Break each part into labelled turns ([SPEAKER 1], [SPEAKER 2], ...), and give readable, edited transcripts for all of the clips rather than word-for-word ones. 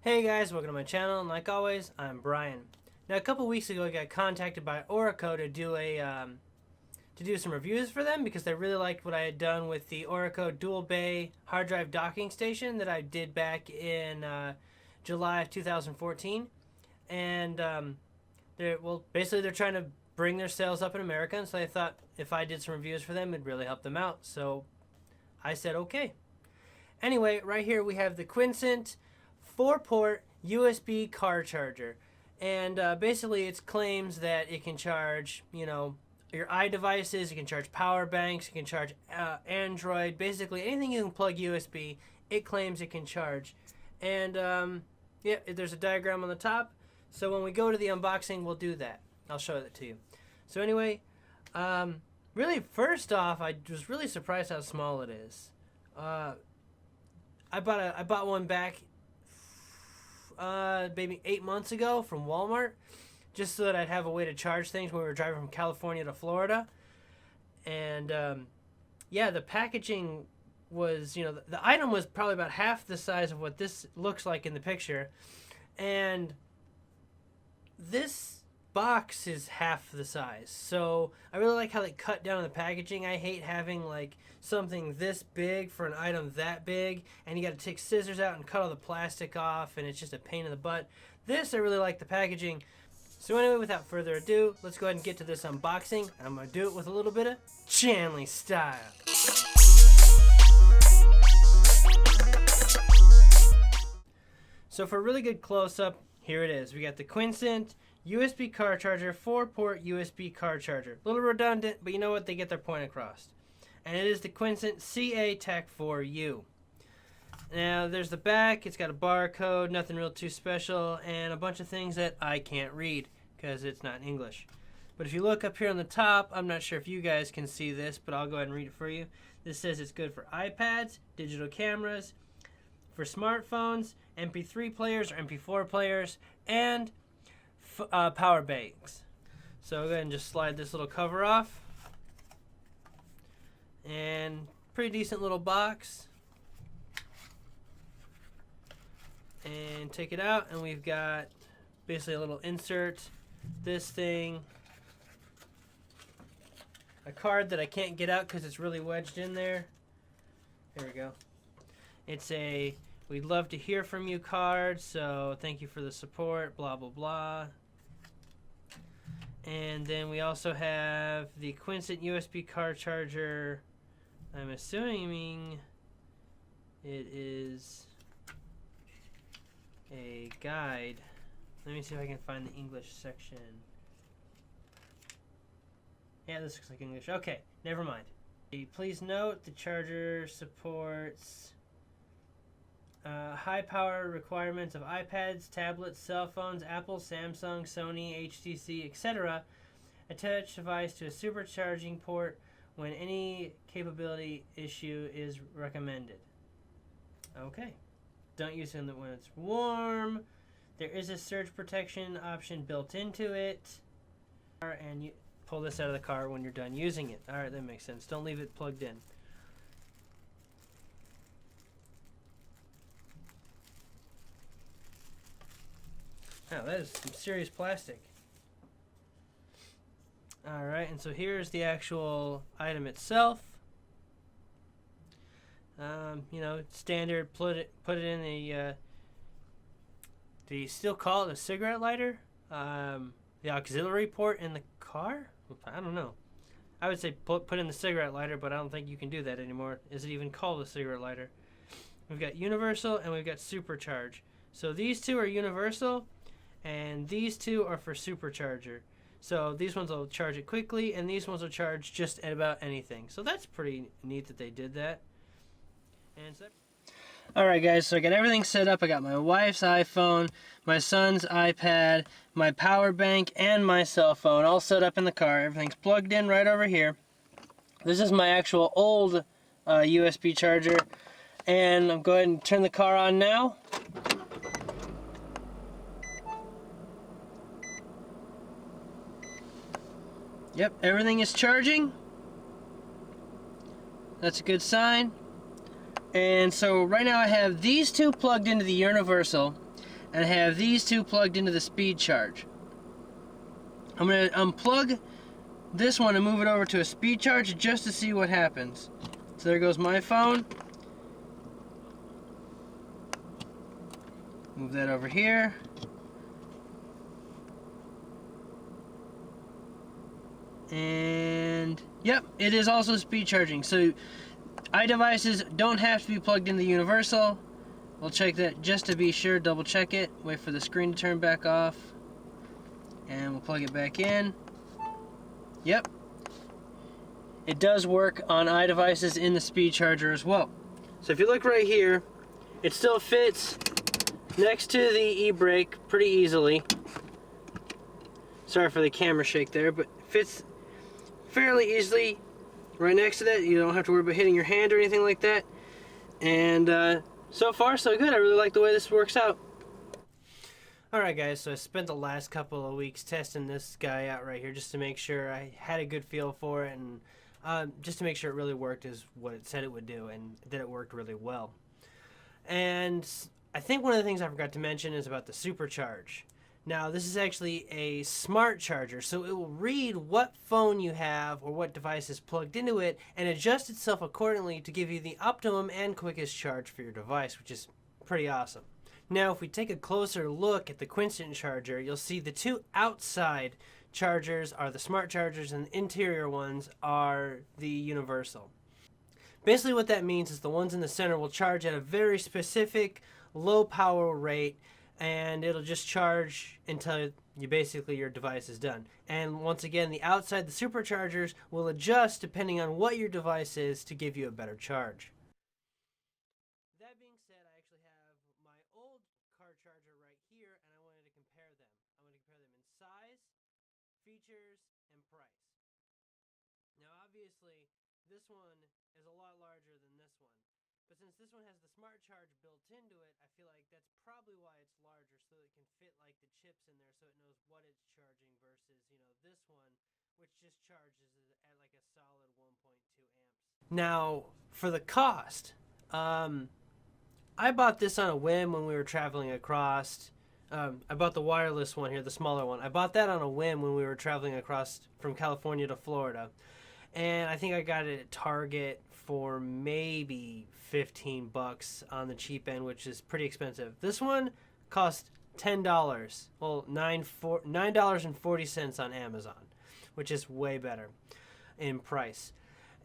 [SPEAKER 1] Hey guys, welcome to my channel, and like always, I'm Brian. Now, a couple weeks ago, I got contacted by Oracle to do some reviews for them because they really liked what I had done with the Oracle dual bay hard drive docking station that I did back in July of 2014. And they're trying to bring their sales up in America, and so I thought if I did some reviews for them, it'd really help them out. So I said okay. Anyway, right here we have the Qicent 4-port USB car charger, and basically it claims that it can charge, your iDevices, it can charge power banks, it can charge Android, basically anything you can plug USB, it claims it can charge. And yeah, there's a diagram on the top, so when we go to the unboxing, we'll do that. I'll show that to you. So anyway, really first off, I was really surprised how small it is. I bought one back maybe 8 months ago from Walmart, just so that I'd have a way to charge things when we were driving from California to Florida. And yeah, the packaging was, the item was probably about half the size of what this looks like in the picture, and this box is half the size. So I really like how they cut down on the packaging. I hate having like something this big for an item that big, and you got to take scissors out and cut all the plastic off, and it's just a pain in the butt. This, I really like the packaging. So anyway, without further ado, let's go ahead and get to this unboxing. I'm going to do it with a little bit of Chanley style. So for a really good close-up, here it is. We got the Qicent USB car charger, 4-port USB car charger. A little redundant, but you know what? They get their point across. And it is the Qicent CA-4U. Now, there's the back. It's got a barcode, nothing real too special, and a bunch of things that I can't read because it's not in English. But if you look up here on the top, I'm not sure if you guys can see this, but I'll go ahead and read it for you. This says it's good for iPads, digital cameras, for smartphones, MP3 players or MP4 players, and power banks. So I'll go ahead and just slide this little cover off. And pretty decent little box. And take it out, and we've got basically a little insert, this thing, a card that I can't get out because it's really wedged in there. There we go. It's a "we'd love to hear from you" card, so thank you for the support, blah blah blah. And then we also have the Qicent USB car charger. I'm assuming it is a guide. Let me see if I can find the English section. Yeah, this looks like English. Okay, never mind. Please note the charger supports high power requirements of iPads, tablets, cell phones, Apple, Samsung, Sony, HTC, etc. Attach device to a supercharging port when any capability issue is recommended. Okay. Don't use it when it's warm. There is a surge protection option built into it. And you pull this out of the car when you're done using it. Alright, that makes sense. Don't leave it plugged in. Oh, that is some serious plastic. Alright, and so here's the actual item itself. Standard, put it in the do you still call it a cigarette lighter? The auxiliary port in the car? I don't know. I would say put in the cigarette lighter, but I don't think you can do that anymore. Is it even called a cigarette lighter? We've got universal and we've got supercharge. So these two are universal, and these two are for supercharger. So these ones will charge it quickly, and these ones will charge just at about anything. So that's pretty neat that they did that. Alright guys, so I got everything set up. I got my wife's iPhone, my son's iPad, my power bank, and my cell phone all set up in the car. Everything's plugged in right over here. This is my actual old USB charger, and I'll go ahead and turn the car on now. Yep, everything is charging. That's a good sign. And so right now I have these two plugged into the universal, and I have these two plugged into the speed charge. I'm going to unplug this one and move it over to a speed charge just to see what happens. So there goes my phone. Move that over here. And yep, it is also speed charging. So iDevices don't have to be plugged in the universal. We'll check that just to be sure, double check it. Wait for the screen to turn back off. And we'll plug it back in. Yep. It does work on iDevices in the speed charger as well. So if you look right here, it still fits next to the e-brake pretty easily. Sorry for the camera shake there, but it fits fairly easily right next to that. You don't have to worry about hitting your hand or anything like that. And so far so good. I really like the way this works out. Alright guys, so I spent the last couple of weeks testing this guy out right here just to make sure I had a good feel for it, and just to make sure it really worked as what it said it would do, and that it worked really well. And I think one of the things I forgot to mention is about the Supercharge. Now this is actually a smart charger, so it will read what phone you have or what device is plugged into it and adjust itself accordingly to give you the optimum and quickest charge for your device, which is pretty awesome. Now if we take a closer look at the Qicent charger, you'll see the two outside chargers are the smart chargers and the interior ones are the universal. Basically what that means is the ones in the center will charge at a very specific low power rate, and it'll just charge until your device is done. And once again, the outside, the superchargers, will adjust depending on what your device is to give you a better charge. That being said, I actually have my old car charger right here, and I wanted to compare them. I want to compare them in size, features, and price. Now obviously, this one is a lot larger than this one. But since this one has the smart charge built into it, I feel like that's probably why it's larger, so it can fit like the chips in there so it knows what it's charging versus, this one, which just charges at like a solid 1.2 amps. Now, for the cost, I bought this on a whim when we were traveling across. I bought the wireless one here, the smaller one. I bought that on a whim when we were traveling across from California to Florida. And I think I got it at Target for maybe $15 on the cheap end, which is pretty expensive. This one cost $10. Well, $9.40 on Amazon, which is way better in price.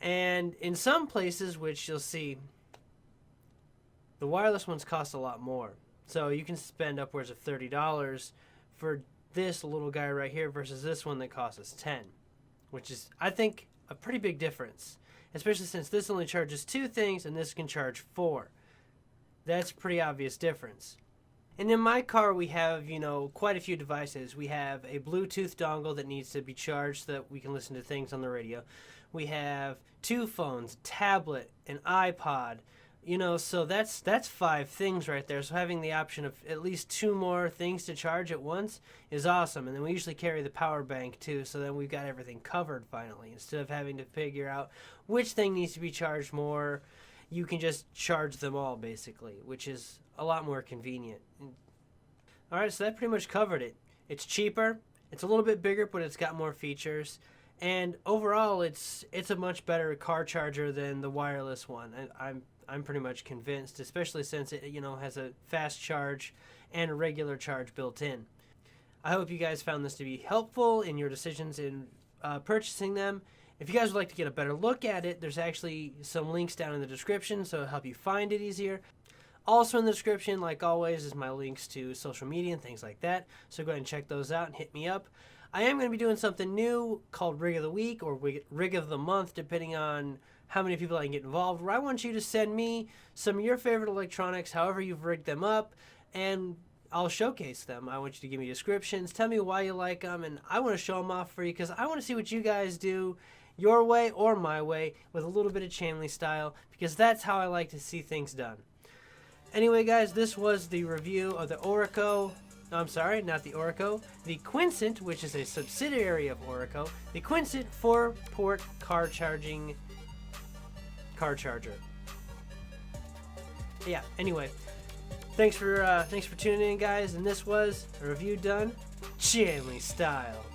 [SPEAKER 1] And in some places, which you'll see, the wireless ones cost a lot more. So you can spend upwards of $30 for this little guy right here versus this one that costs us $10, which is, I think, a pretty big difference, especially since this only charges 2 things and this can charge 4. That's a pretty obvious difference. And in my car we have, quite a few devices. We have a Bluetooth dongle that needs to be charged so that we can listen to things on the radio. We have 2 phones, a tablet, an iPod, so that's 5 things right there. So having the option of at least 2 more things to charge at once is awesome. And then we usually carry the power bank too, so then we've got everything covered finally. Instead of having to figure out which thing needs to be charged more, you can just charge them all basically, which is a lot more convenient. Alright, so that pretty much covered it. It's cheaper, it's a little bit bigger, but it's got more features. And overall, it's a much better car charger than the wireless one. I'm pretty much convinced, especially since it has a fast charge and a regular charge built in. I hope you guys found this to be helpful in your decisions in purchasing them. If you guys would like to get a better look at it, there's actually some links down in the description, so it'll help you find it easier. Also in the description, like always, is my links to social media and things like that, so go ahead and check those out and hit me up. I am going to be doing something new called Rig of the Week or Rig of the Month, depending on how many people I can get involved, where I want you to send me some of your favorite electronics, however you've rigged them up, and I'll showcase them. I want you to give me descriptions, tell me why you like them, and I want to show them off for you because I want to see what you guys do your way or my way with a little bit of Chanley style, because that's how I like to see things done. Anyway guys, this was the review of the Orico. No, I'm sorry, not the Orico. The Qicent, which is a subsidiary of Orico. The Qicent 4-port car charger. Yeah, anyway. Thanks for tuning in, guys, and this was a review done Chianly style.